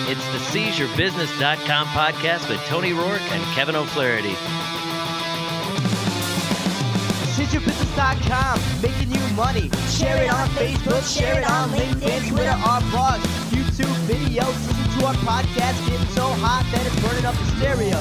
It's the SeizeYourBusiness.com podcast with Tony Rourke and Kevin O'Flaherty. SeizeYourBusiness.com, making you money. Share it on Facebook, share it on LinkedIn, Twitter, our blogs, YouTube videos. Listen to our podcast, getting so hot that it's burning up the stereo.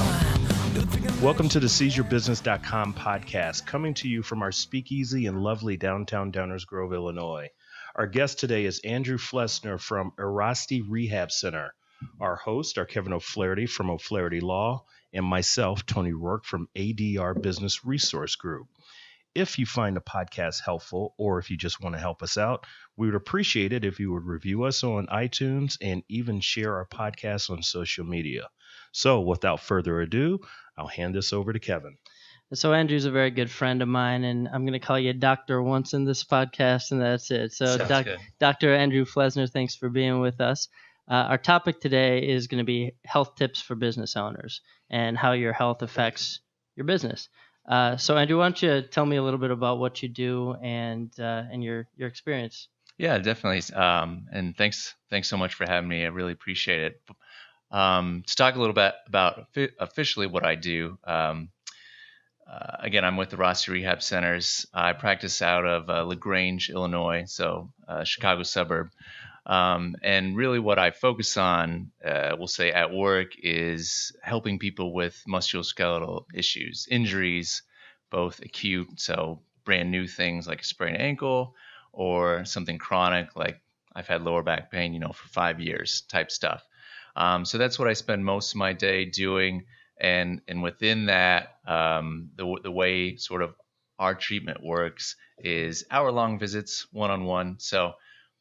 Welcome to the SeizeYourBusiness.com podcast, coming to you from our speakeasy in lovely downtown Downers Grove, Illinois. Our guest today is Andrew Flesner from Erasti Rehab Center. Our hosts are Kevin O'Flaherty from O'Flaherty Law and myself, Tony Rourke from ADR Business Resource Group. If you find the podcast helpful, or if you just want to help us out, we would appreciate it if you would review us on iTunes and even share our podcast on social media. So without further ado, I'll hand this over to Kevin. So Andrew's a very good friend of mine, and I'm going to call you Doctor once in this podcast, and that's it. So Dr. Andrew Flesner, thanks for being with us. Our topic today is going to be health tips for business owners and how your health affects your business. So Andrew, why don't you tell me a little bit about what you do and your experience? Yeah, definitely. And thanks so much for having me. I really appreciate it. To talk a little bit about officially what I do. Again, I'm with the Erasti Rehab Centers. I practice out of LaGrange, Illinois, so Chicago suburb. And really what I focus on, we'll say at work, is helping people with musculoskeletal issues, injuries, both acute, so brand new things like a sprained ankle, or something chronic like I've had lower back pain, for 5 years type stuff. So that's what I spend most of my day doing. And within that, the way sort of our treatment works is hour-long visits, one-on-one. So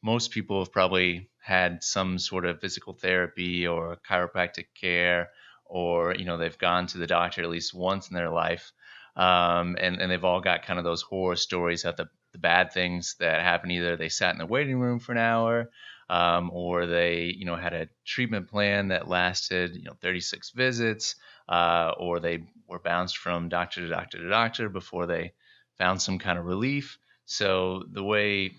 most people have probably had some sort of physical therapy or chiropractic care, or, they've gone to the doctor at least once in their life. And they've all got kind of those horror stories of the bad things that happen. Either they sat in the waiting room for an hour, or they, had a treatment plan that lasted, 36 visits, or they were bounced from doctor to doctor to doctor before they found some kind of relief. So the way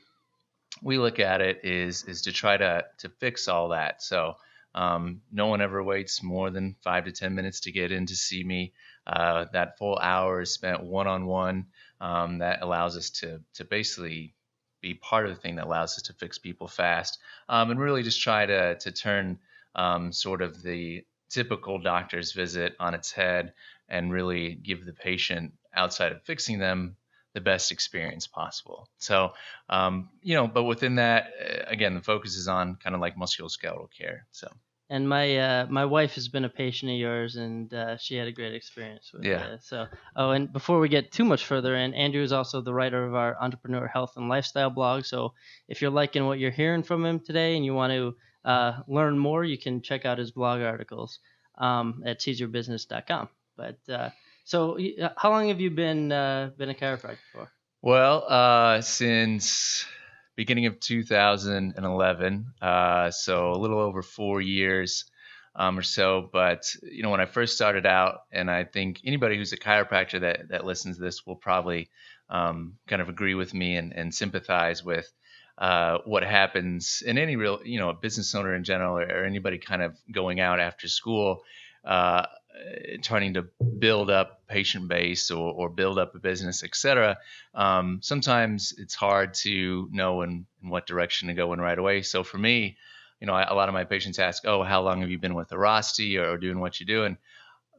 we look at it is to try to fix all that. So no one ever waits more than 5 to 10 minutes to get in to see me. That full hour is spent one-on-one. That allows us to basically be part of the thing that allows us to fix people fast, and really just try to turn sort of the typical doctor's visit on its head and really give the patient, outside of fixing them, the best experience possible. So, but within that, again, the focus is on kind of like musculoskeletal care. So. And my wife has been a patient of yours, and she had a great experience with it. So, and before we get too much further in, Andrew is also the writer of our Entrepreneur Health and Lifestyle blog. So if you're liking what you're hearing from him today and you want to learn more, you can check out his blog articles at SeizeYourBusiness.com. But so how long have you been a chiropractor for? Well, since beginning of 2011, so a little over 4 years or so. But, when I first started out, and I think anybody who's a chiropractor that listens to this will probably kind of agree with me and sympathize with what happens in any real, a business owner in general, or anybody kind of going out after school, trying to build up patient base or build up a business, et cetera. Sometimes it's hard to know in what direction to go in right away. So for me, a lot of my patients ask, oh, how long have you been with Erasti or doing what you're doing?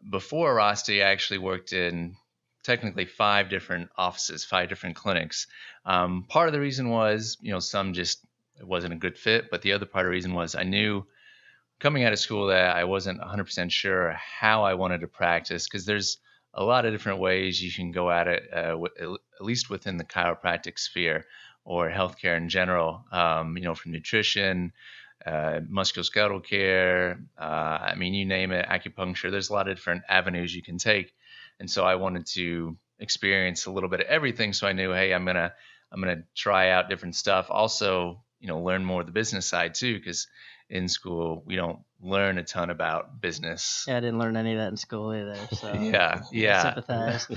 Before Erasti, I actually worked in technically 5 different offices, 5 different clinics. Part of the reason was, some just it wasn't a good fit. But the other part of the reason was I knew coming out of school that I wasn't 100% sure how I wanted to practice, because there's a lot of different ways you can go at it, at least within the chiropractic sphere or healthcare in general, from nutrition, musculoskeletal care, you name it, acupuncture. There's a lot of different avenues you can take. And so I wanted to experience a little bit of everything. So I knew, hey, I'm gonna try out different stuff. Also, learn more of the business side too, because in school we don't learn a ton about business. Yeah, I didn't learn any of that in school either. So yeah. I sympathize.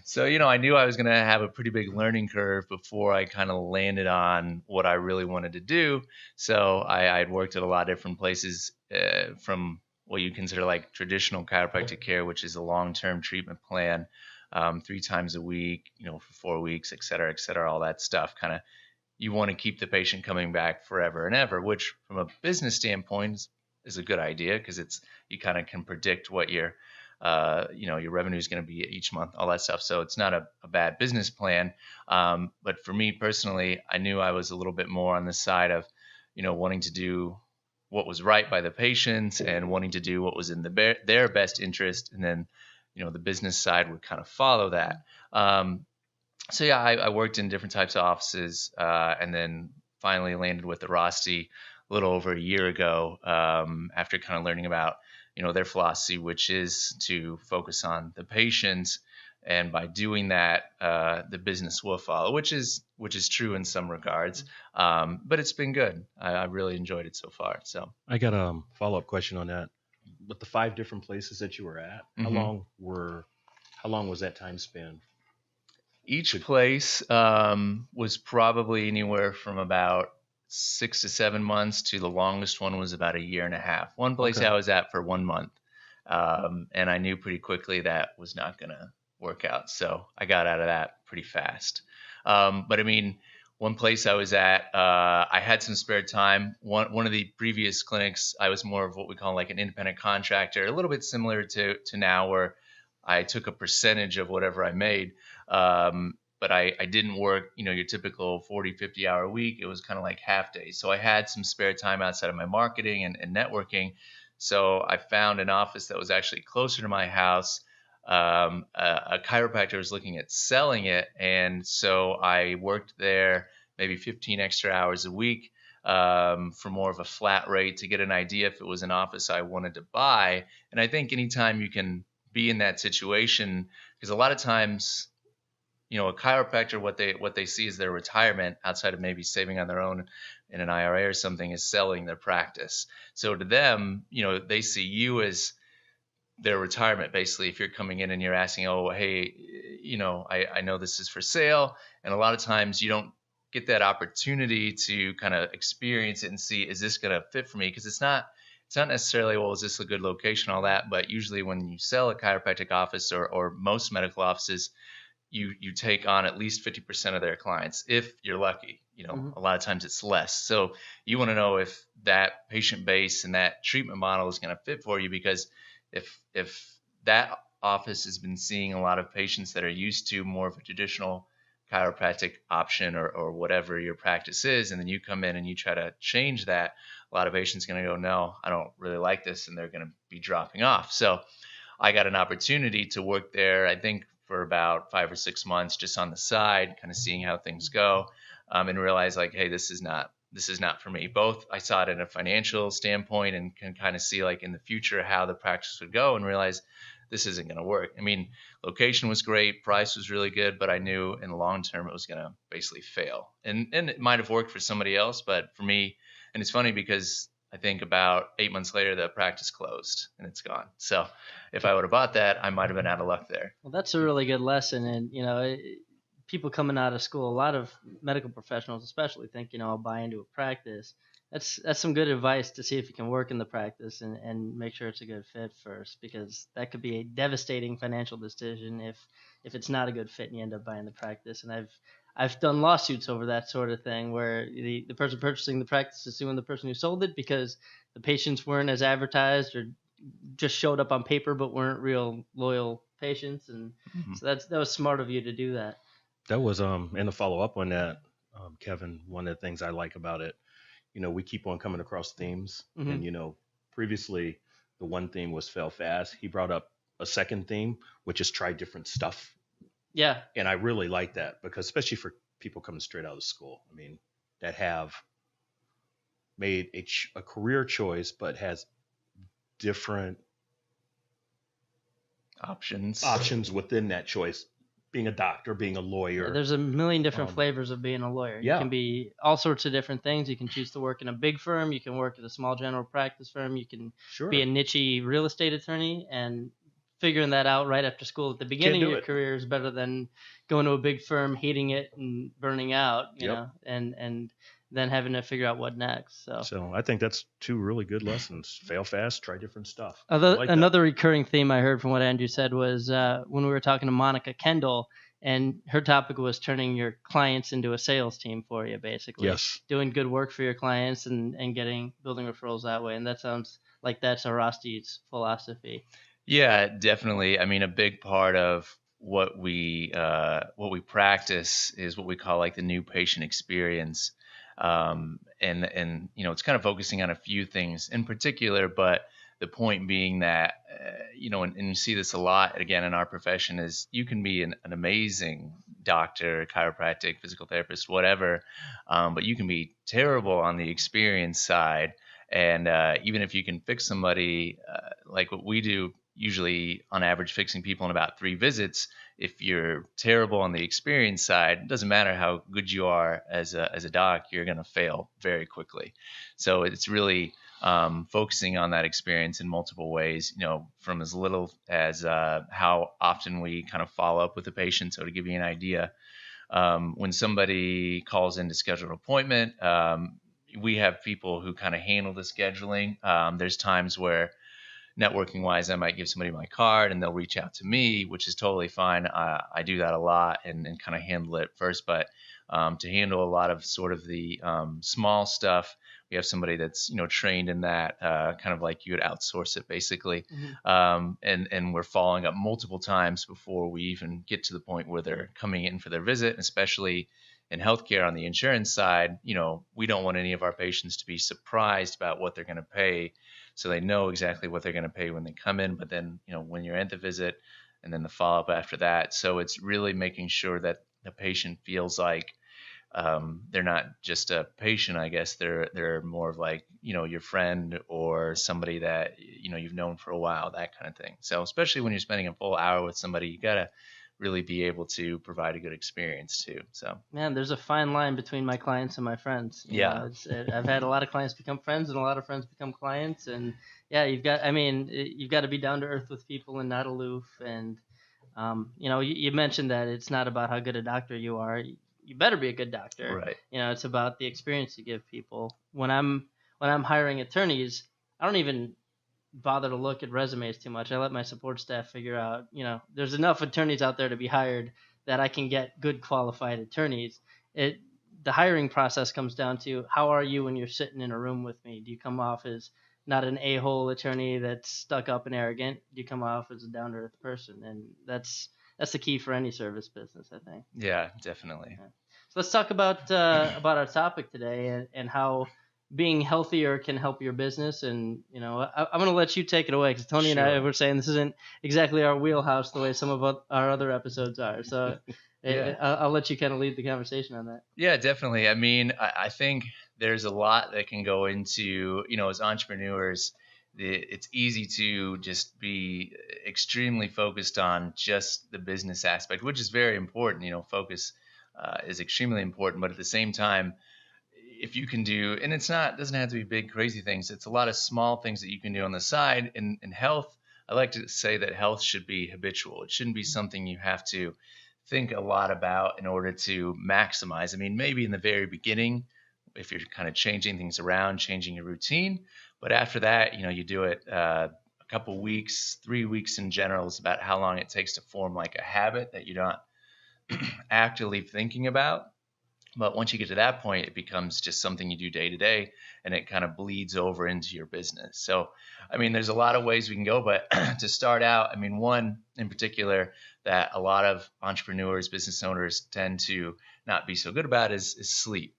So, I knew I was going to have a pretty big learning curve before I kind of landed on what I really wanted to do. So I'd worked at a lot of different places, from what you consider like traditional chiropractic care, which is a long-term treatment plan, 3 times a week, for 4 weeks, et cetera, all that stuff. Kind of, you want to keep the patient coming back forever and ever, which from a business standpoint is a good idea, because you kind of can predict what your revenue is going to be each month, all that stuff. So it's not a bad business plan. But for me personally, I knew I was a little bit more on the side of, wanting to do what was right by the patients and wanting to do what was in their best interest. And then, the business side would kind of follow that. So yeah, I worked in different types of offices, and then finally landed with Erasti a little over a year ago, after kind of learning about, their philosophy, which is to focus on the patients. And by doing that, the business will follow, which is true in some regards. But it's been good. I really enjoyed it so far. So I got a follow-up question on that. With the 5 different places that you were at, how long was that time span? Each place was probably anywhere from about 6 to 7 months to the longest one was about 1.5 years. One place I was at for 1 month. And I knew pretty quickly that was not going to work out. So I got out of that pretty fast. But I mean, one place I was at, I had some spare time. One of the previous clinics, I was more of what we call like an independent contractor, a little bit similar to now, where I took a percentage of whatever I made. But I didn't work, your typical 40, 50 hour week. It was kind of like half days. So I had some spare time outside of my marketing and networking. So I found an office that was actually closer to my house. A chiropractor was looking at selling it. And so I worked there maybe 15 extra hours a week, for more of a flat rate to get an idea if it was an office I wanted to buy. And I think anytime you can be in that situation, because a lot of times, a chiropractor, what they see is their retirement outside of maybe saving on their own in an IRA or something, is selling their practice. So to them, they see you as their retirement. Basically, if you're coming in and you're asking, oh, hey, I know this is for sale. And a lot of times you don't get that opportunity to kind of experience it and see, is this going to fit for me? Because it's not necessarily, well, is this a good location, all that. But usually when you sell a chiropractic office or most medical offices, you take on at least 50% of their clients if you're lucky. A lot of times it's less. So you want to know if that patient base and that treatment model is going to fit for you, because if that office has been seeing a lot of patients that are used to more of a traditional chiropractic option or whatever your practice is, and then you come in and you try to change that, a lot of patients are going to go, no, I don't really like this, and they're going to be dropping off. So I got an opportunity to work there, I think, for about 5 or 6 months, just on the side, kind of seeing how things go, and realize like, hey, this is not for me. Both I saw it in a financial standpoint and can kind of see like in the future how the practice would go, and realize this isn't going to work. I mean, location was great, price was really good, but I knew in the long term it was going to basically fail. And it might have worked for somebody else, but for me, and it's funny because I think about 8 months later, the practice closed and it's gone. So if I would have bought that, I might have been out of luck there. Well, that's a really good lesson. And, people coming out of school, a lot of medical professionals especially think, I'll buy into a practice. That's some good advice to see if you can work in the practice and make sure it's a good fit first, because that could be a devastating financial decision if it's not a good fit and you end up buying the practice. And I've done lawsuits over that sort of thing, where the person purchasing the practice is suing the person who sold it because the patients weren't as advertised or just showed up on paper but weren't real loyal patients. And so that was smart of you to do that. That was and to follow up on that, Kevin, one of the things I like about it, we keep on coming across themes, and previously the one theme was fail fast. He brought up a second theme, which is try different stuff. Yeah. And I really like that, because especially for people coming straight out of school, I mean, that have made a career choice, but has different options within that choice being a doctor, being a lawyer. There's a million different flavors of being a lawyer. Yeah. You can be all sorts of different things. You can choose to work in a big firm. You can work at a small general practice firm. You can be a niche real estate attorney, and figuring that out right after school at the beginning of your career is better than going to a big firm, hating it and burning out, you know, and then having to figure out what next. So I think that's 2 really good lessons. Fail fast, try different stuff. Another recurring theme I heard from what Andrew said was when we were talking to Monica Kendall, and her topic was turning your clients into a sales team for you, basically. Yes. Doing good work for your clients and building referrals that way. And that sounds like that's Arasti's philosophy. Yeah, definitely. I mean, a big part of what we practice is what we call like the new patient experience. And you know, it's kind of focusing on a few things in particular, but the point being that, you know, and you see this a lot again in our profession, is you can be an amazing doctor, chiropractic, physical therapist, whatever, but you can be terrible on the experience side. And even if you can fix somebody, like what we do, usually on average fixing people in about 3 visits, if you're terrible on the experience side, it doesn't matter how good you are as a doc, you're going to fail very quickly. So it's really focusing on that experience in multiple ways, you know, from as little as how often we kind of follow up with the patient. So to give you an idea, when somebody calls in to schedule an appointment, we have people who kind of handle the scheduling. There's times where networking wise, I might give somebody my card and they'll reach out to me, which is totally fine. I do that a lot and kind of handle it first, but to handle a lot of sort of the small stuff, we have somebody that's, you know, trained in that, kind of like you would outsource it basically. Mm-hmm. And we're following up multiple times before we even get to the point where they're coming in for their visit, and especially in healthcare on the insurance side, you know, we don't want any of our patients to be surprised about what they're going to pay. So they know exactly what they're going to pay when they come in, but then, you know, when you're at the visit and then the follow-up after that. So it's really making sure that the patient feels like they're not just a patient, I guess. They're more of like, you know, your friend or somebody that, you know, you've known for a while, that kind of thing. So especially when you're spending a full hour with somebody, you got to really be able to provide a good experience too. So, man, there's a fine line between my clients and my friends. You know, I've had a lot of clients become friends and a lot of friends become clients. And yeah, you've got to be down to earth with people and not aloof. And, you know, you mentioned that it's not about how good a doctor you are. You better be a good doctor. Right. You know, it's about the experience you give people. When I'm hiring attorneys, I don't even bother to look at resumes too much. I let my support staff figure out, you know, there's enough attorneys out there to be hired that I can get good qualified attorneys. The hiring process comes down to, how are you when you're sitting in a room with me? Do you come off as not an a-hole attorney that's stuck up and arrogant? Do you come off as a down-to-earth person? And that's the key for any service business, I think. Yeah, definitely. Yeah. So let's talk about our topic today and how being healthier can help your business. And, you know, I'm going to let you take it away, because Tony and I were saying this isn't exactly our wheelhouse the way some of our other episodes are. So I'll let you kind of lead the conversation on that. Yeah, definitely. I mean, I think there's a lot that can go into, you know, as entrepreneurs, it's easy to just be extremely focused on just the business aspect, which is very important. You know, focus is extremely important, but at the same time, if you can do, and doesn't have to be big, crazy things. It's a lot of small things that you can do on the side. In health, I like to say that health should be habitual. It shouldn't be something you have to think a lot about in order to maximize. I mean, maybe in the very beginning, if you're kind of changing things around, changing your routine, but after that, you know, you do it a couple weeks, 3 weeks in general is about how long it takes to form like a habit that you're not actively thinking about. But once you get to that point, it becomes just something you do day to day, and it kind of bleeds over into your business. So, I mean, there's a lot of ways we can go, but to start out, I mean, one in particular that a lot of entrepreneurs, business owners tend to not be so good about is sleep.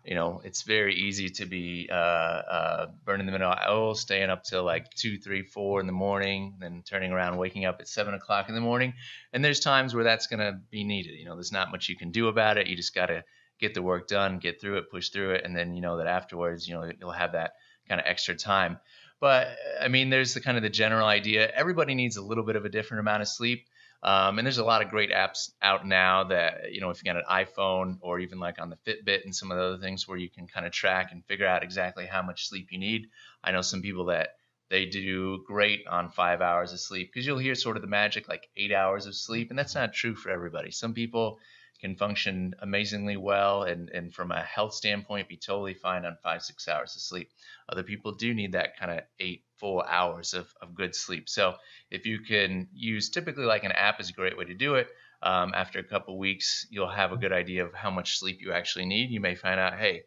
You know, it's very easy to be burning the midnight oil, staying up till like 2, 3, 4 in the morning, then turning around, waking up at 7 o'clock in the morning. And there's times where that's going to be needed. You know, there's not much you can do about it. You just got to get the work done, get through it, push through it, and then you know that afterwards, you know, you'll have that kind of extra time. But I mean, there's the kind of the general idea. Everybody needs a little bit of a different amount of sleep. And there's a lot of great apps out now that, if you got an iPhone or even like on the Fitbit and some of the other things where you can kind of track and figure out exactly how much sleep you need. I know some people that they do great on 5 hours of sleep, because you'll hear sort of the magic like 8 hours of sleep. And that's not true for everybody. Some people can function amazingly well and from a health standpoint be totally fine on 5-6 hours of sleep. Other people do need that kind of 8 full hours of good sleep. So if you can use, typically like an app is a great way to do it. After a couple of weeks, you'll have a good idea of how much sleep you actually need. You may find out, hey,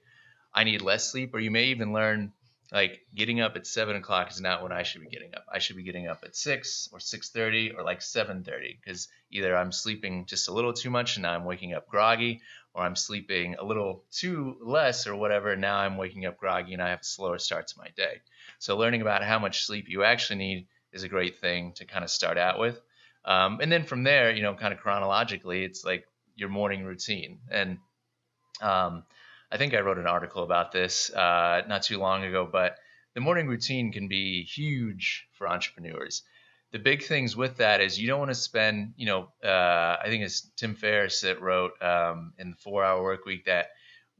I need less sleep, or you may even learn like getting up at 7 o'clock is not when I should be getting up. I should be getting up at 6 or 6:30 or like 7:30, because either I'm sleeping just a little too much and now I'm waking up groggy, or I'm sleeping a little too less or whatever, and now I'm waking up groggy and I have a slower start to my day. So learning about how much sleep you actually need is a great thing to kind of start out with. And then from there, kind of chronologically, it's like your morning routine. And I think I wrote an article about this not too long ago, but the morning routine can be huge for entrepreneurs. The big things with that is you don't want to spend, I think it's Tim Ferriss that wrote in the 4-Hour Workweek that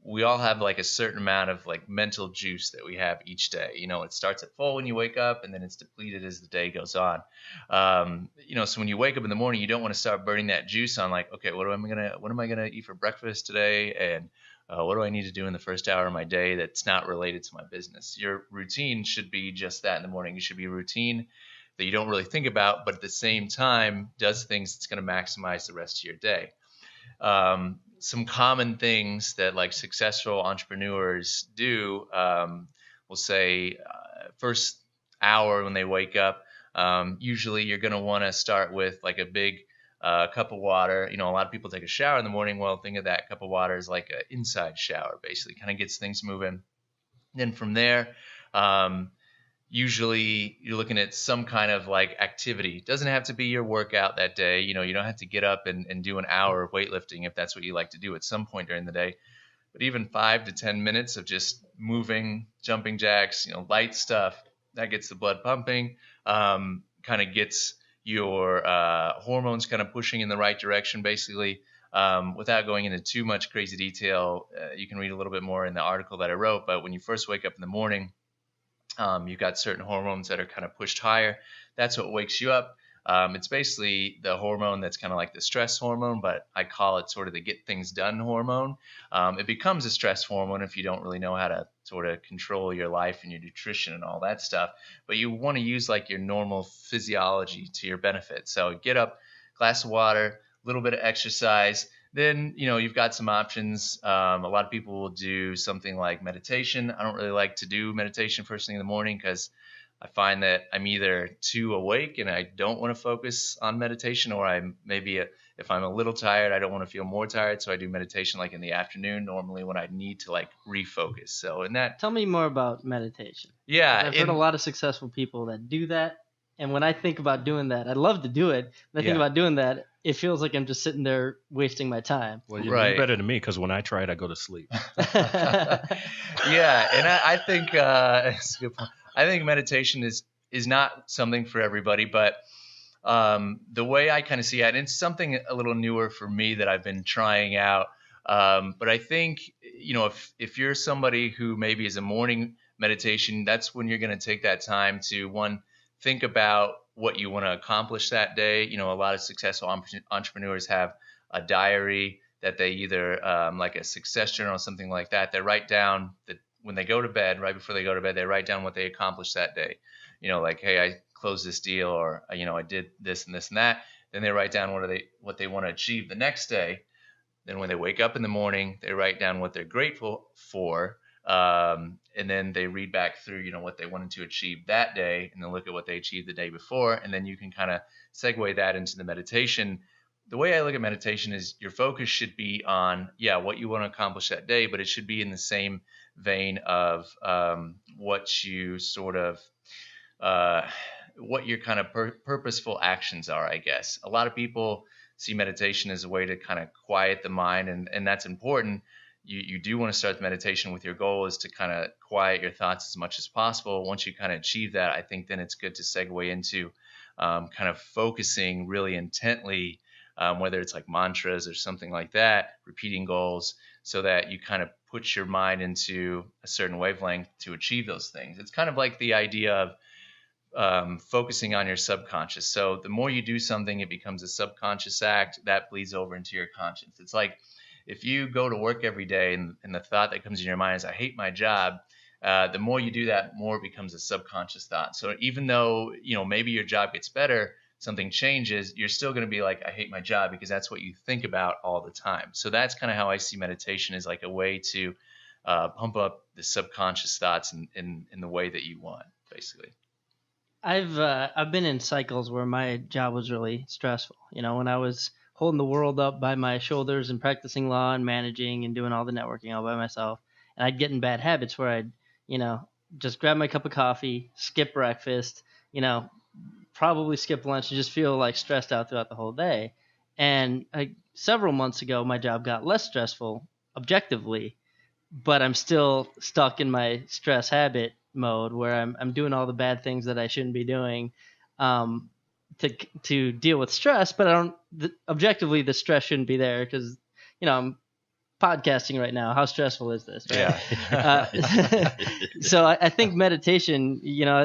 we all have like a certain amount of like mental juice that we have each day. It starts at full when you wake up, and then it's depleted as the day goes on. So when you wake up in the morning, you don't want to start burning that juice on like, okay, what am I gonna eat for breakfast today, and what do I need to do in the first hour of my day that's not related to my business? Your routine should be just that in the morning. It should be a routine that you don't really think about, but at the same time does things that's going to maximize the rest of your day. Some common things that like successful entrepreneurs do, we'll say first hour when they wake up, usually you're going to want to start with like a big cup of water. A lot of people take a shower in the morning. Well, think of that cup of water as like an inside shower, basically, kind of gets things moving. Then from there, usually you're looking at some kind of like activity. It doesn't have to be your workout that day. You don't have to get up and do an hour of weightlifting if that's what you like to do at some point during the day. But even 5 to 10 minutes of just moving, jumping jacks, light stuff, that gets the blood pumping, kind of gets your hormones kind of pushing in the right direction, basically. Without going into too much crazy detail, you can read a little bit more in the article that I wrote. But when you first wake up in the morning, you've got certain hormones that are kind of pushed higher. That's what wakes you up. It's basically the hormone that's kind of like the stress hormone, but I call it sort of the get things done hormone. It becomes a stress hormone if you don't really know how to sort of control your life and your nutrition and all that stuff. But you want to use like your normal physiology to your benefit. So get up, glass of water, a little bit of exercise. Then, you've got some options. A lot of people will do something like meditation. I don't really like to do meditation first thing in the morning because I find that I'm either too awake and I don't want to focus on meditation, or if I'm a little tired, I don't want to feel more tired. So I do meditation like in the afternoon, normally when I need to like refocus. So Tell me more about meditation. Yeah. I've heard a lot of successful people that do that. And when I think about doing that, I'd love to do it. When I think about doing that, it feels like I'm just sitting there wasting my time. Well, you're better than me, because when I try it, I go to sleep. Yeah. And I think that's a good point. I think meditation is not something for everybody, but the way I kind of see it, and it's something a little newer for me that I've been trying out. But I think, if you're somebody who maybe is a morning meditation, that's when you're going to take that time to, think about what you want to accomplish that day. A lot of successful entrepreneurs have a diary that they either like a success journal or something like that. They write down that when they go to bed, right before they go to bed, they write down what they accomplished that day. Like, hey, I closed this deal, or I did this and this and that. Then they write down what they want to achieve the next day. Then when they wake up in the morning, they write down what they're grateful for. And then they read back through, what they wanted to achieve that day, and then look at what they achieved the day before. And then you can kind of segue that into the meditation. The way I look at meditation is your focus should be on, what you want to accomplish that day, but it should be in the same vein of what you sort of, what your kind of purposeful actions are, I guess. A lot of people see meditation as a way to kind of quiet the mind, and that's important. You do want to start the meditation with your goal is to kind of quiet your thoughts as much as possible. Once you kind of achieve that, I think then it's good to segue into kind of focusing really intently, whether it's like mantras or something like that, repeating goals, so that you kind of put your mind into a certain wavelength to achieve those things. It's kind of like the idea of focusing on your subconscious. So the more you do something, it becomes a subconscious act that bleeds over into your conscious. It's like if you go to work every day and the thought that comes in your mind is, I hate my job. The more you do that, more it becomes a subconscious thought. So even though, maybe your job gets better, something changes, you're still going to be like, I hate my job, because that's what you think about all the time. So that's kind of how I see meditation, as like a way to pump up the subconscious thoughts in the way that you want, basically. I've been in cycles where my job was really stressful. When I was holding the world up by my shoulders and practicing law and managing and doing all the networking all by myself, and I'd get in bad habits where I'd, just grab my cup of coffee, skip breakfast, probably skip lunch, and just feel like stressed out throughout the whole day. And several months ago, my job got less stressful objectively, but I'm still stuck in my stress habit mode where I'm doing all the bad things that I shouldn't be doing to deal with stress. But objectively, the stress shouldn't be there because, I'm podcasting right now. How stressful is this? Right? Yeah. So I think meditation,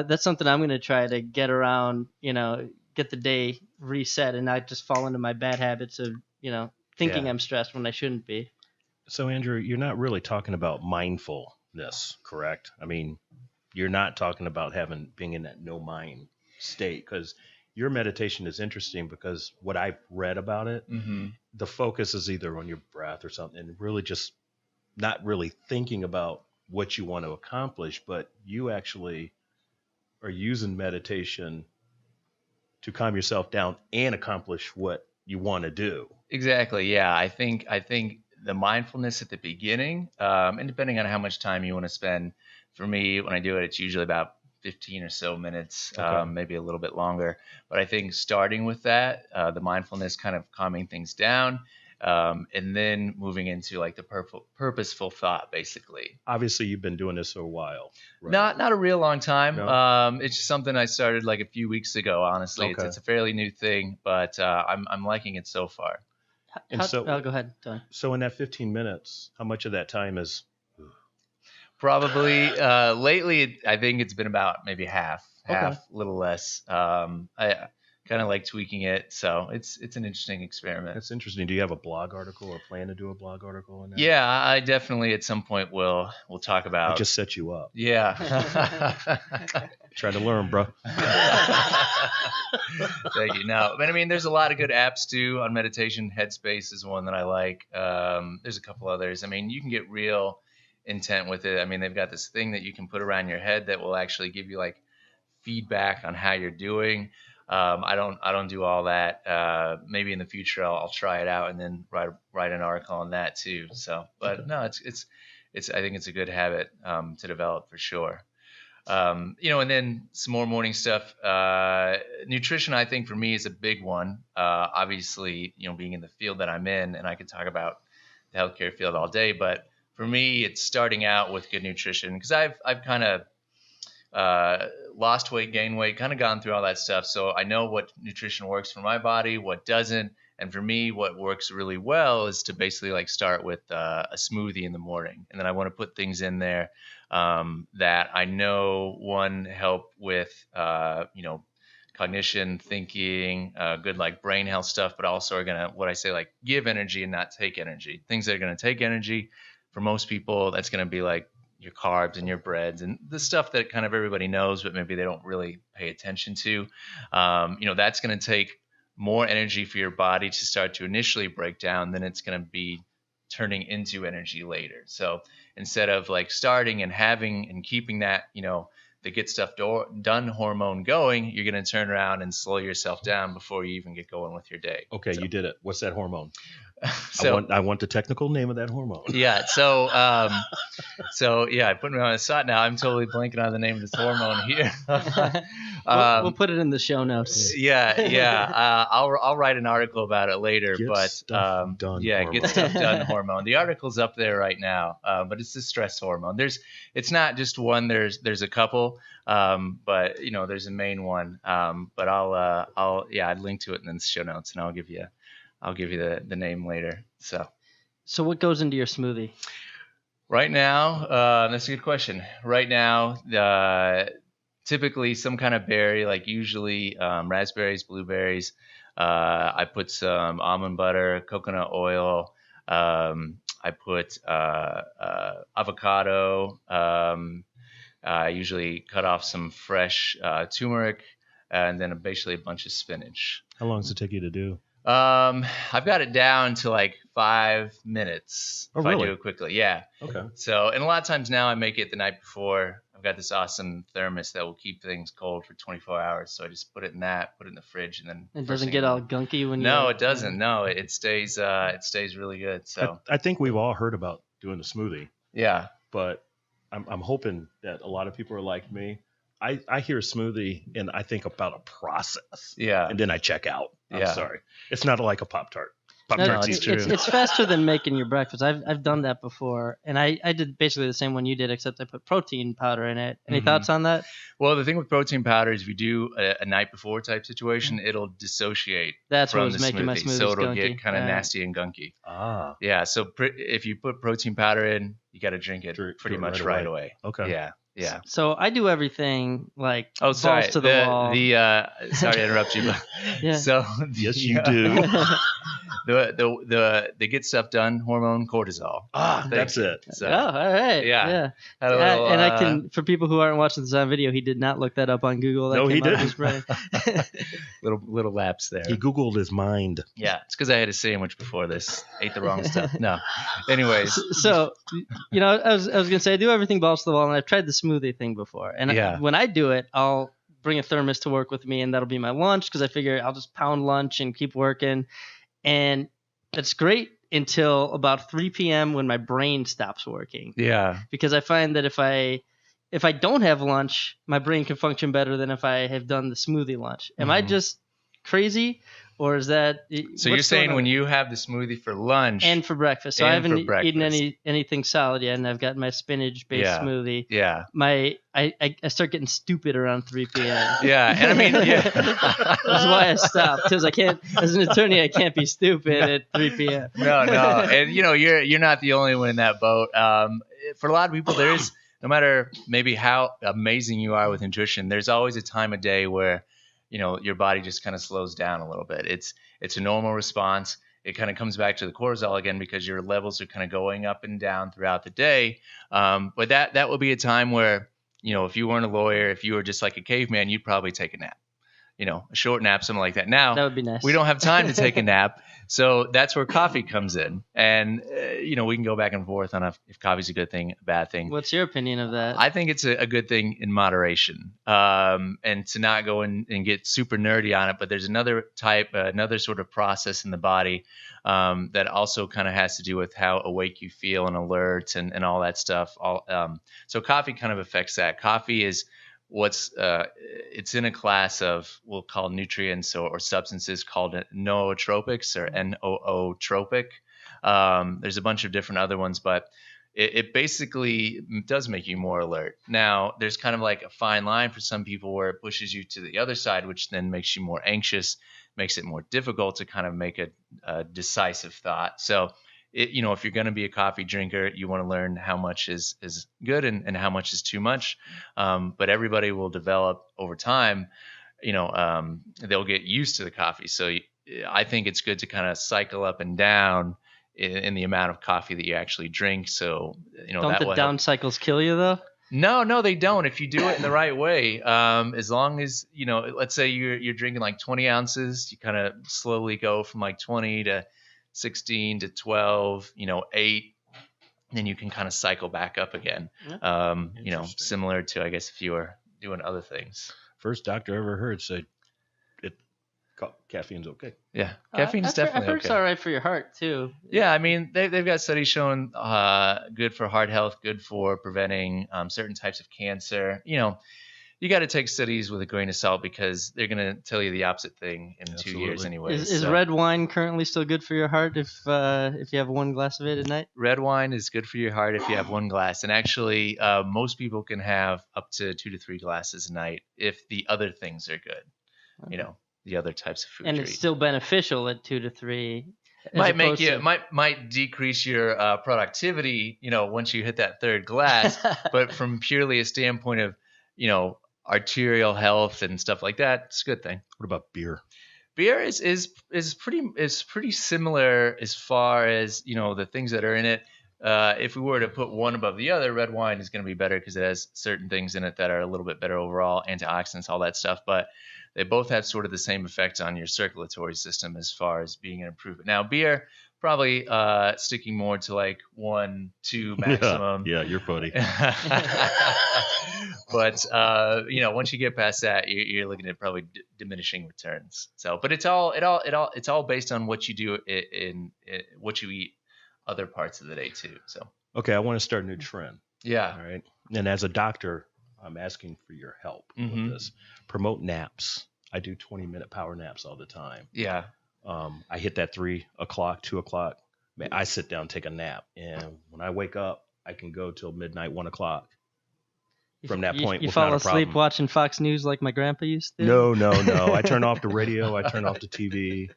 that's something I'm going to try to get around, get the day reset and not just fall into my bad habits of, thinking I'm stressed when I shouldn't be. So Andrew, you're not really talking about mindfulness, correct? I mean, you're not talking about being in that no mind state, because your meditation is interesting because what I've read about it, the focus is either on your breath or something, and really just not really thinking about what you want to accomplish, but you actually are using meditation to calm yourself down and accomplish what you want to do. Exactly. Yeah. I think the mindfulness at the beginning, and depending on how much time you want to spend, for me, when I do it, it's usually about 15 or so minutes, maybe a little bit longer. But I think starting with that, the mindfulness, kind of calming things down, and then moving into like the purposeful thought, basically. Obviously, you've been doing this for a while. Right? Not a real long time. No? It's just something I started like a few weeks ago, honestly. Okay. It's a fairly new thing, but I'm liking it so far. Go ahead, Tony. So in that 15 minutes, how much of that time is... Probably lately, I think it's been about maybe half, Okay. a little less. I kind of like tweaking it, so it's an interesting experiment. That's interesting. Do you have a blog article or plan to do a blog article on that? Yeah, I definitely at some point will talk about. I just set you up. Yeah. Try to learn, bro. Thank you. No, but I mean, there's a lot of good apps too on meditation. Headspace is one that I like. There's a couple others. I mean, you can get real intent with it. I mean, they've got this thing that you can put around your head that will actually give you like feedback on how you're doing. I don't do all that. Maybe in the future I'll try it out and then write an article on that too. So, but no, it's I think it's a good habit to develop for sure. And then some more morning stuff. Nutrition, I think for me is a big one. Obviously, being in the field that I'm in, and I could talk about the healthcare field all day, but for me, it's starting out with good nutrition, because I've kind of lost weight, gained weight, kind of gone through all that stuff. So I know what nutrition works for my body, what doesn't. And for me, what works really well is to basically like start with a smoothie in the morning. And then I want to put things in there that I know, help with, cognition, thinking, good like brain health stuff, but also are going to, what I say, like give energy and not take energy. Things that are going to take energy for most people, that's going to be like your carbs and your breads and the stuff that kind of everybody knows, but maybe they don't really pay attention to. That's going to take more energy for your body to start to initially break down, then it's going to be turning into energy later. So instead of like starting and having and keeping that, the get stuff done hormone going, you're going to turn around and slow yourself down before you even get going with your day. Okay, so, you did it. What's that hormone? So I want the technical name of that hormone. yeah. So yeah, put me on the spot now. I'm totally blanking on the name of this hormone here. We'll put it in the show notes. Yeah. I'll write an article about it later. Get stuff done hormone. Get stuff done hormone. The article's up there right now. But it's the stress hormone. It's not just one. There's a couple. But there's a main one. But I'd link to it in the show notes, and I'll give you the name later. So what goes into your smoothie? Right now, that's a good question. Right now, typically some kind of berry, like usually raspberries, blueberries. I put some almond butter, coconut oil. I put avocado. I usually cut off some fresh turmeric, and then basically a bunch of spinach. How long does it take you to do? I've got it down to like 5 minutes if really? I do it quickly. Yeah. Okay. So, and a lot of times now I make it the night before. I've got this awesome thermos that will keep things cold for 24 hours. So I just put it in the fridge, and then it doesn't get all gunky when you. No, it doesn't. No, it stays really good. So I think we've all heard about doing the smoothie. Yeah. But I'm hoping that a lot of people are like me. I hear smoothie and I think about a process. Yeah. And then I check out. I'm Yeah. sorry. It's not like a Pop-Tart. No, Pop-Tart's easy. it's faster than making your breakfast. I've done that before, and I did basically the same one you did, except I put protein powder in it. Any thoughts on that? Well, the thing with protein powder is if you do a night before type situation, it'll dissociate. That's from what was the making my smoothie, smoothies so it'll gunky. get kind of Yeah. nasty and gunky. Ah. Yeah, so if you put protein powder in, you got to drink it pretty it much right right away. Okay. Yeah. So I do everything like Oh, sorry. balls to the wall. Sorry to interrupt you, but Yeah. so Yes, you do. the get stuff done hormone cortisol. That's it. So, Oh, all right. Yeah. had a little, And I can, for people who aren't watching this on video, he did not look that up on Google. That No, he came out of didn't. his brain. little lapse there. He Googled his mind. Yeah, it's because I had a sandwich before this. Ate the wrong stuff. No. Anyways. So, I was gonna say I do everything balls to the wall, and I've tried the smoothie thing before. And when I do it, I'll bring a thermos to work with me, and that'll be my lunch because I figure I'll just pound lunch and keep working. And that's great until about 3 p.m. when my brain stops working. Yeah. Because I find that if I don't have lunch, my brain can function better than if I have done the smoothie lunch. Am I just crazy, or is that? So you're saying when you have the smoothie for lunch and for breakfast? So I haven't eaten anything solid yet, and I've got my spinach-based smoothie. Yeah. I start getting stupid around 3 p.m. Yeah, and I mean, that's why I stopped, because I can't, as an attorney, I can't be stupid at 3 p.m. No, and you're not the only one in that boat. For a lot of people, there is, no matter maybe how amazing you are with nutrition, there's always a time of day where your body just kind of slows down a little bit. It's a normal response. It kind of comes back to the cortisol again because your levels are kind of going up and down throughout the day. But that would be a time where, if you weren't a lawyer, if you were just like a caveman, you'd probably take a nap. A short nap, something like that. Now, that would be nice. We don't have time to take a nap. So that's where coffee comes in. And, we can go back and forth on if coffee's a good thing, a bad thing. What's your opinion of that? I think it's a good thing in moderation, and to not go and get super nerdy on it. But there's another sort of process in the body that also kind of has to do with how awake you feel and alert and all that stuff. So coffee kind of affects that. Coffee is it's in a class of we'll call nutrients or substances called nootropics or nootropic. There's a bunch of different other ones, but it basically does make you more alert. Now, there's kind of like a fine line for some people where it pushes you to the other side, which then makes you more anxious, makes it more difficult to kind of make a decisive thought. So, if you're going to be a coffee drinker, you want to learn how much is good and how much is too much. But everybody will develop over time, they'll get used to the coffee. So I think it's good to kind of cycle up and down in the amount of coffee that you actually drink. So, don't the down cycles kill you though? No, they don't. If you do it in the right way, as long as, let's say you're drinking like 20 ounces, you kind of slowly go from like 20 to 16 to 12, 8, then you can kind of cycle back up again. Similar to, I guess, if you were doing other things. First doctor I ever heard said caffeine's okay. Yeah, caffeine's definitely I've heard okay. it's all right for your heart too. Yeah, I mean, they've got studies showing good for heart health, good for preventing certain types of cancer. You got to take studies with a grain of salt because they're going to tell you the opposite thing in 2 years anyway. Is red wine currently still good for your heart if you have one glass of it at night? Red wine is good for your heart if you have one glass. And actually, most people can have up to 2 to 3 glasses a night if the other things are good. Okay. The other types of food. And it's still beneficial at 2 to 3. Might decrease your productivity, once you hit that third glass. But from purely a standpoint of, arterial health and stuff like that, it's a good thing. What about beer? Beer is pretty similar as far as the things that are in it. If we were to put one above the other, red wine is going to be better because it has certain things in it that are a little bit better overall, antioxidants, all that stuff. But they both have sort of the same effect on your circulatory system as far as being an improvement. Now, beer probably sticking more to like 1, 2 maximum. Yeah, you're funny. But once you get past that, you're looking at probably diminishing returns. So, but it's all based on what you do in what you eat other parts of the day too. So, okay, I want to start a new trend. Yeah. All right. And as a doctor, I'm asking for your help with this. Promote naps. I do 20-minute power naps all the time. Yeah. I hit that 3 o'clock, 2 o'clock. Man, I sit down, take a nap. And when I wake up, I can go till midnight, 1 o'clock. From that point, you fall asleep watching Fox News like my grandpa used to? No. I turn off the radio. I turn off the TV.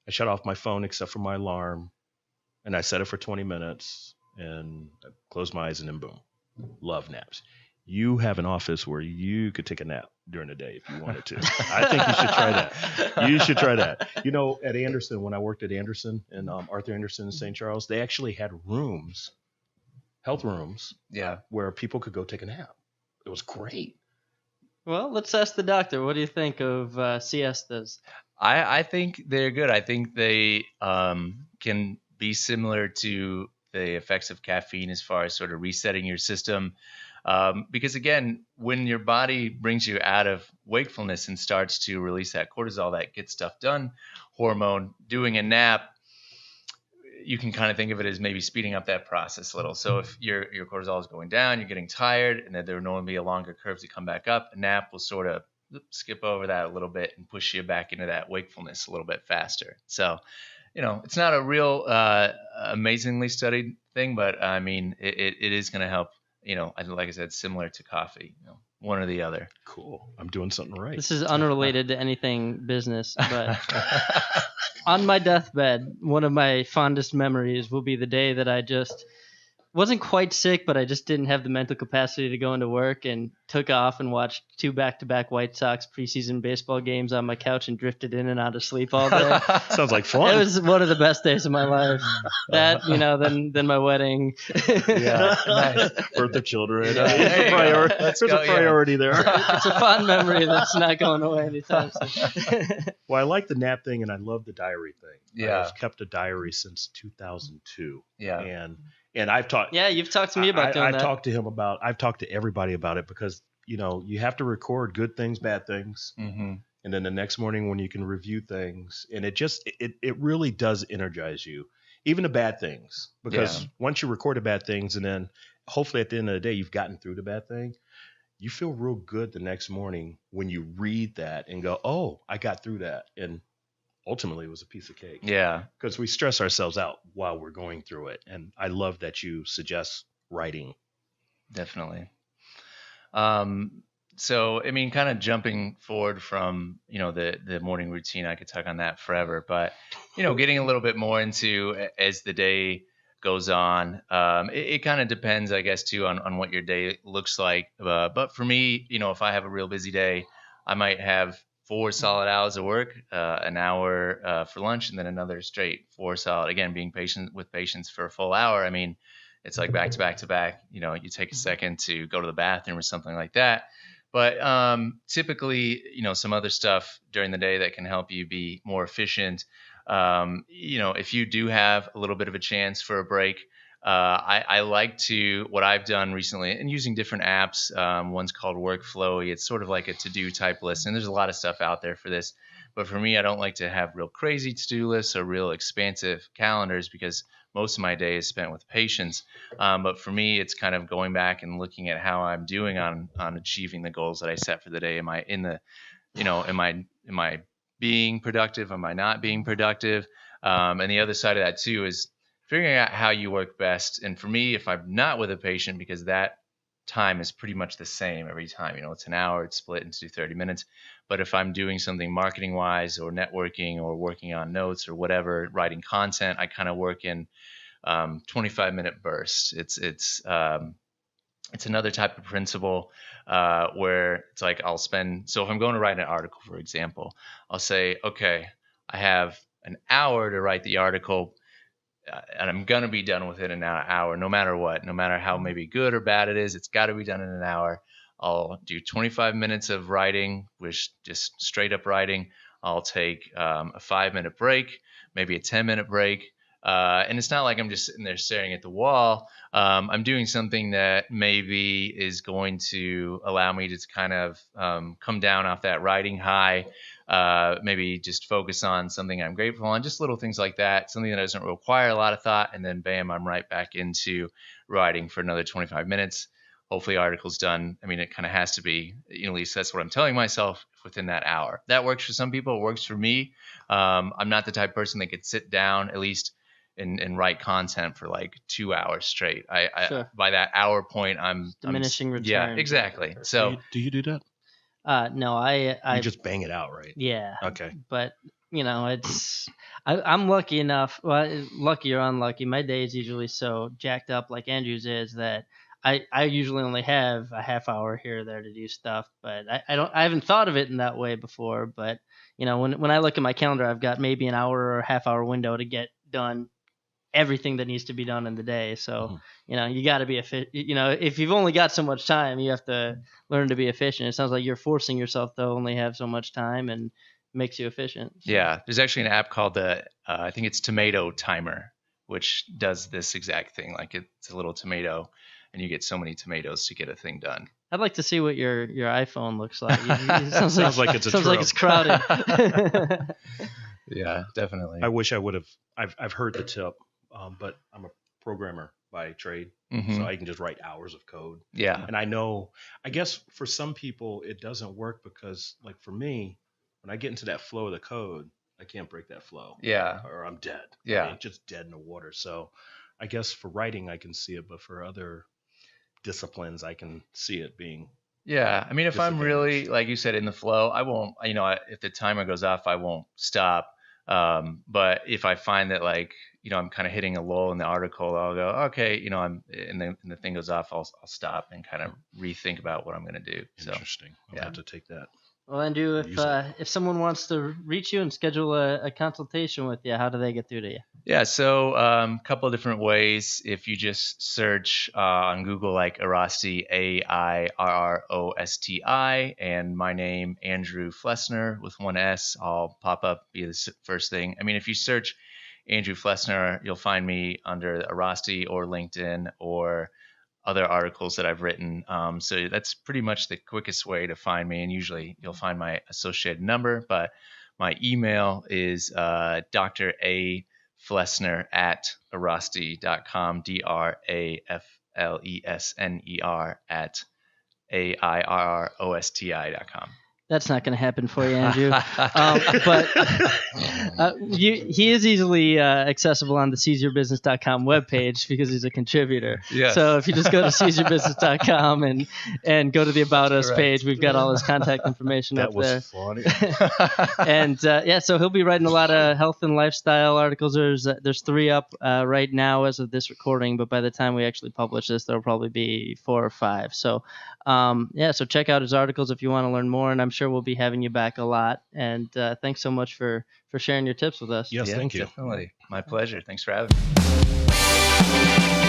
I shut off my phone except for my alarm. And I set it for 20 minutes. And I close my eyes and then boom. Love naps. You have an office where you could take a nap during the day if you wanted to. I think you should try that. You should try that. At Anderson, when I worked at Anderson and Arthur Anderson in St. Charles, they actually had rooms, health rooms, where people could go take a nap. It was great. Well, let's ask the doctor. What do you think of siestas? I think they're good. I think they can be similar to the effects of caffeine as far as sort of resetting your system. Because again, when your body brings you out of wakefulness and starts to release that cortisol, that get stuff done hormone, doing a nap, you can kind of think of it as maybe speeding up that process a little. So if your cortisol is going down, you're getting tired, and then there will normally be a longer curve to come back up, a nap will sort of skip over that a little bit and push you back into that wakefulness a little bit faster. So, it's not a real amazingly studied thing, but I mean, it is going to help. Like I said, similar to coffee, one or the other. Cool. I'm doing something right. This is unrelated to anything business, but on my deathbed, one of my fondest memories will be the day that I just wasn't quite sick, but I just didn't have the mental capacity to go into work and took off and watched 2 back-to-back White Sox preseason baseball games on my couch and drifted in and out of sleep all day. Sounds like fun. It was one of the best days of my life. That, then my wedding. Yeah, nice. Birth of children. There's a priority there. It's a fond memory that's not going away anytime soon. Well, I like the nap thing, and I love the diary thing. Yeah. I've kept a diary since 2002. Yeah. And I've talked. Yeah, you've talked to me about doing that. I've talked to everybody about it because, you have to record good things, bad things. Mm-hmm. And then the next morning when you can review things, and it really does energize you, even the bad things, because once you record the bad things and then hopefully at the end of the day, you've gotten through the bad thing, you feel real good the next morning when you read that and go, oh, I got through that. And ultimately it was a piece of cake. Yeah. Because we stress ourselves out while we're going through it. And I love that you suggest writing. Definitely. So, I mean, kind of jumping forward from, the morning routine, I could talk on that forever, but, getting a little bit more into as the day goes on, it kind of depends, I guess, too, on what your day looks like. But for me, if I have a real busy day, I might have 4 solid hours of work, an hour for lunch, and then another straight 4 solid. Again, being patient with patients for a full hour. I mean, it's like back to back to back. You take a second to go to the bathroom or something like that. But typically, some other stuff during the day that can help you be more efficient. If you do have a little bit of a chance for a break, I like what I've done recently and using different apps. One's called Workflowy. It's sort of like a to-do type list. And there's a lot of stuff out there for this. But for me, I don't like to have real crazy to-do lists or real expansive calendars because most of my day is spent with patients. But for me, it's kind of going back and looking at how I'm doing on achieving the goals that I set for the day. Am I in the, am I being productive? Am I not being productive? And the other side of that too is figuring out how you work best. And for me, if I'm not with a patient, because that time is pretty much the same every time, it's an hour, it's split into 30 minutes. But if I'm doing something marketing wise or networking or working on notes or whatever, writing content, I kind of work in 25-minute bursts. It's another type of principle where it's like so if I'm going to write an article, for example, I'll say, okay, I have an hour to write the article, and I'm going to be done with it in an hour, no matter what, no matter how maybe good or bad it is, it's got to be done in an hour. I'll do 25 minutes of writing, which just straight up writing. I'll take a 5-minute break, maybe a 10-minute break. And it's not like I'm just sitting there staring at the wall. I'm doing something that maybe is going to allow me to kind of come down off that writing high, maybe just focus on something I'm grateful on, just little things like that, something that doesn't require a lot of thought. And then bam, I'm right back into writing for another 25 minutes. Hopefully article's done. I mean, it kind of has to be, at least that's what I'm telling myself, within that hour. That works for some people. It works for me. I'm not the type of person that could sit down, at least and write content for like 2 hours straight. Sure. By that hour point, I'm diminishing return. Yeah, exactly. So do you do that? No, I you just bang it out, right? Yeah. Okay. But I'm lucky enough. Well, lucky or unlucky, my day is usually so jacked up, like Andrew's is, that I usually only have a half hour here or there to do stuff. But I haven't thought of it in that way before. But when I look at my calendar, I've got maybe an hour or a half hour window to get done everything that needs to be done in the day. So, you got to be efficient. If you've only got so much time, you have to learn to be efficient. It sounds like you're forcing yourself to only have so much time, and makes you efficient. Yeah. There's actually an app called I think it's Tomato Timer, which does this exact thing. Like it's a little tomato and you get so many tomatoes to get a thing done. I'd like to see what your iPhone looks like. It sounds like it's a sounds like it's crowded. Yeah, definitely. I wish I would have. I've heard the tip, but I'm a programmer by trade, so I can just write hours of code. Yeah. And I guess for some people it doesn't work because, like for me, when I get into that flow of the code, I can't break that flow. Yeah. Or I'm dead. Yeah. I mean, just dead in the water. So I guess for writing I can see it, but for other disciplines I can see it being. Yeah. I mean, if I'm really, like you said, in the flow, I won't, if the timer goes off, I won't stop. But if I find that I'm kind of hitting a lull in the article, I'll go, okay, and the thing goes off, I'll stop and kind of rethink about what I'm going to do. Interesting. I'll have to take that. Well, Andrew, if someone wants to reach you and schedule a consultation with you, how do they get through to you? Yeah, so a couple of different ways. If you just search on Google like Airrosti, AIRROSTI, and my name, Andrew Flesner with one S, I'll pop up, be the first thing. I mean, if you search Andrew Flesner, you'll find me under Airrosti or LinkedIn or other articles that I've written. So that's pretty much the quickest way to find me. And usually you'll find my associated number, but my email is Dr. A. Flesner at Airrosti.com, DRAFLESNER at AIRROSTI.com. That's not going to happen for you, Andrew. But he is easily accessible on the seizeyourbusiness.com webpage because he's a contributor. Yes. So if you just go to seizeyourbusiness.com and go to the About Us page, we've got all his contact information up there. That was funny. And so he'll be writing a lot of health and lifestyle articles. There's 3 up right now as of this recording, but by the time we actually publish this, there'll probably be 4 or 5. So so check out his articles if you want to learn more, and I'm sure we'll be having you back a lot. And thanks so much for sharing your tips with us. Yes, thank you. Definitely. My pleasure. Thanks for having me.